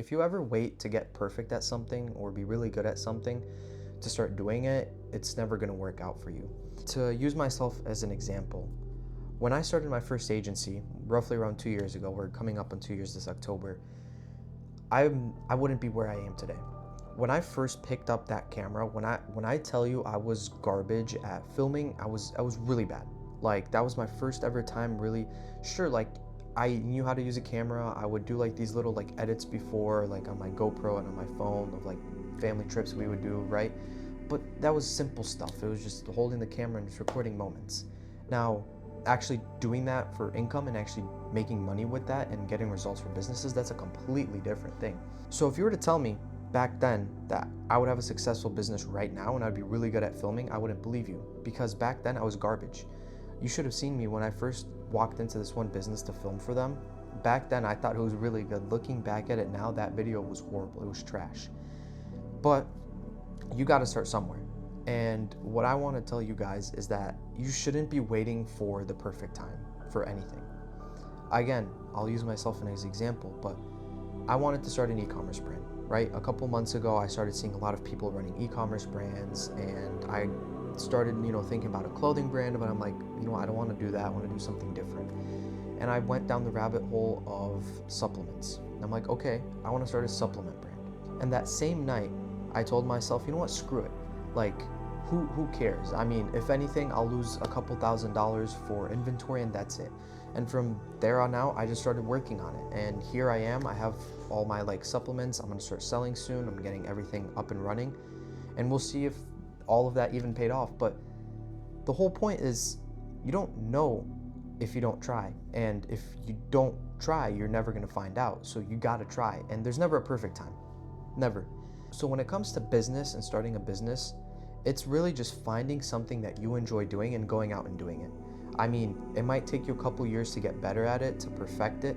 If you ever wait to get perfect at something or be really good at something to start doing it, it's never going to work out for you. To use myself as an example, when I started my first agency, roughly around 2 years ago, we're coming up on 2 years this October, I wouldn't be where I am today. When I first picked up that camera, when I tell you I was garbage at filming, I was really bad. Like that was my first ever time really sure like I knew how to use a camera. I would do like these little like edits before like on my GoPro and on my phone of like family trips we would do, right? But that was simple stuff. It was just holding the camera and just recording moments. Now, actually doing that for income and actually making money with that and getting results for businesses, that's a completely different thing. So if you were to tell me back then that I would have a successful business right now and I'd be really good at filming, I wouldn't believe you, because back then I was garbage. You should have seen me when I first walked into this one business to film for them. Back then I thought it was really good. Looking back at it now, that video was horrible. It was trash. But you got to start somewhere. And what I want to tell you guys is that you shouldn't be waiting for the perfect time for anything. Again, I'll use myself as an example, but I wanted to start an e-commerce brand, right? A couple months ago, I started seeing a lot of people running e-commerce brands, and I started, thinking about a clothing brand, but I'm like, I don't want to do that. I want to do something different. And I went down the rabbit hole of supplements. And I'm like, okay, I want to start a supplement brand. And that same night, I told myself, you know what, screw it. Like, who cares? I mean, if anything, I'll lose a couple $1,000s for inventory and that's it. And from there on out, I just started working on it. And here I am. I have all my like supplements. I'm gonna start selling soon. I'm getting everything up and running. And we'll see if all of that even paid off. But the whole point is you don't know if you don't try. And if you don't try, you're never gonna find out. So you gotta try. And there's never a perfect time. Never. So when it comes to business and starting a business, it's really just finding something that you enjoy doing and going out and doing it. I mean, it might take you a couple years to get better at it, to perfect it.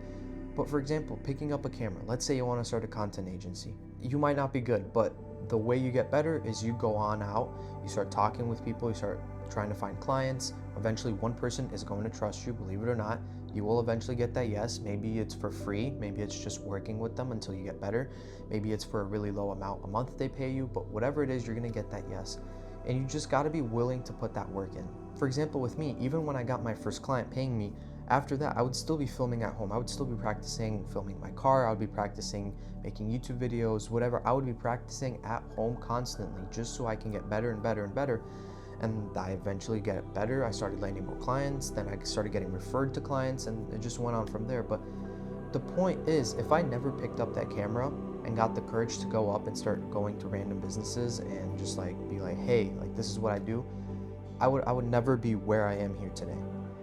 But for example, picking up a camera, let's say you want to start a content agency. You might not be good, but the way you get better is you go on out, you start talking with people, you start trying to find clients. Eventually one person is going to trust you, believe it or not. You will eventually get that yes. Maybe it's for free, maybe it's just working with them until you get better. Maybe it's for a really low amount a month they pay you, but whatever it is, you're gonna get that yes. And you just gotta be willing to put that work in. For example, with me, even when I got my first client paying me, after that, I would still be filming at home. I would still be practicing filming my car. I would be practicing making YouTube videos, whatever. I would be practicing at home constantly just so I can get better and better and better. And I eventually get better. I started landing more clients. Then I started getting referred to clients, and it just went on from there. But the point is, if I never picked up that camera and got the courage to go up and start going to random businesses and just like be like, hey, like this is what I do, I would never be where I am here today.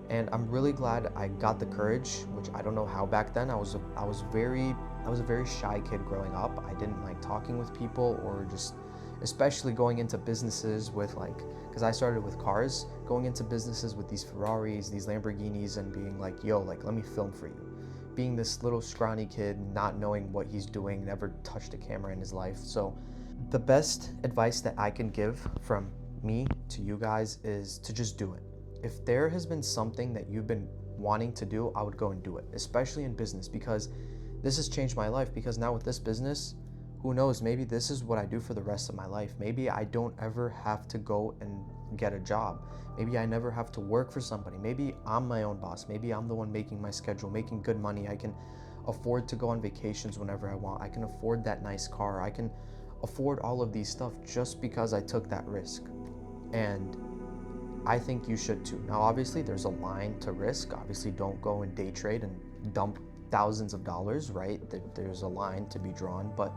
And I'm really glad I got the courage, which I don't know how back then. I was a very shy kid growing up. I didn't like talking with people, or just especially going into businesses with like, because I started with cars, going into businesses with these Ferraris, these Lamborghinis, and being like, yo, like let me film for you. Being this little scrawny kid, not knowing what he's doing, never touched a camera in his life. So the best advice that I can give from me to you guys is to just do it. If there has been something that you've been wanting to do, I would go and do it, especially in business, because this has changed my life. Because now with this business, who knows, maybe this is what I do for the rest of my life. Maybe I don't ever have to go and get a job. Maybe I never have to work for somebody. Maybe I'm my own boss. Maybe I'm the one making my schedule, making good money. I can afford to go on vacations whenever I want. I can afford that nice car. I can afford all of these stuff just because I took that risk. And I think you should too. Now, obviously, there's a line to risk. Obviously, don't go and day trade and dump thousands of dollars, right? There's a line to be drawn. But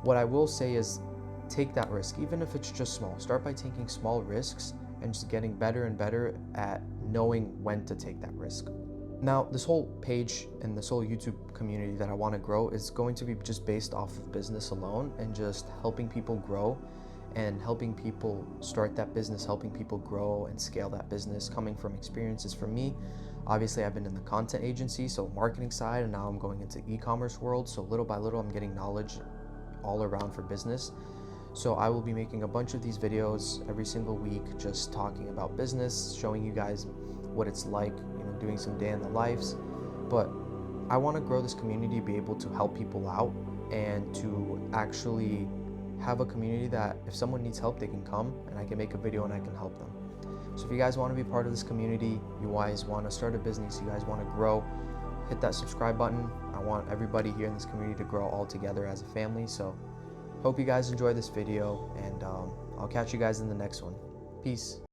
what I will say is take that risk, even if it's just small. Start by taking small risks and just getting better and better at knowing when to take that risk. Now, this whole page and this whole YouTube community that I want to grow is going to be just based off of business alone and just helping people grow and helping people start that business, helping people grow and scale that business, coming from experiences from me. Obviously, I've been in the content agency, so marketing side, and now I'm going into e-commerce world. So little by little, I'm getting knowledge all around for business. So I will be making a bunch of these videos every single week, just talking about business, showing you guys what it's like, doing some day in the lives. But I want to grow this community, be able to help people out and to actually have a community that if someone needs help, they can come and I can make a video and I can help them. So if you guys want to be part of this community, you guys want to start a business, you guys want to grow, hit that subscribe button. I want everybody here in this community to grow all together as a family. So hope you guys enjoy this video, and I'll catch you guys in the next one. Peace.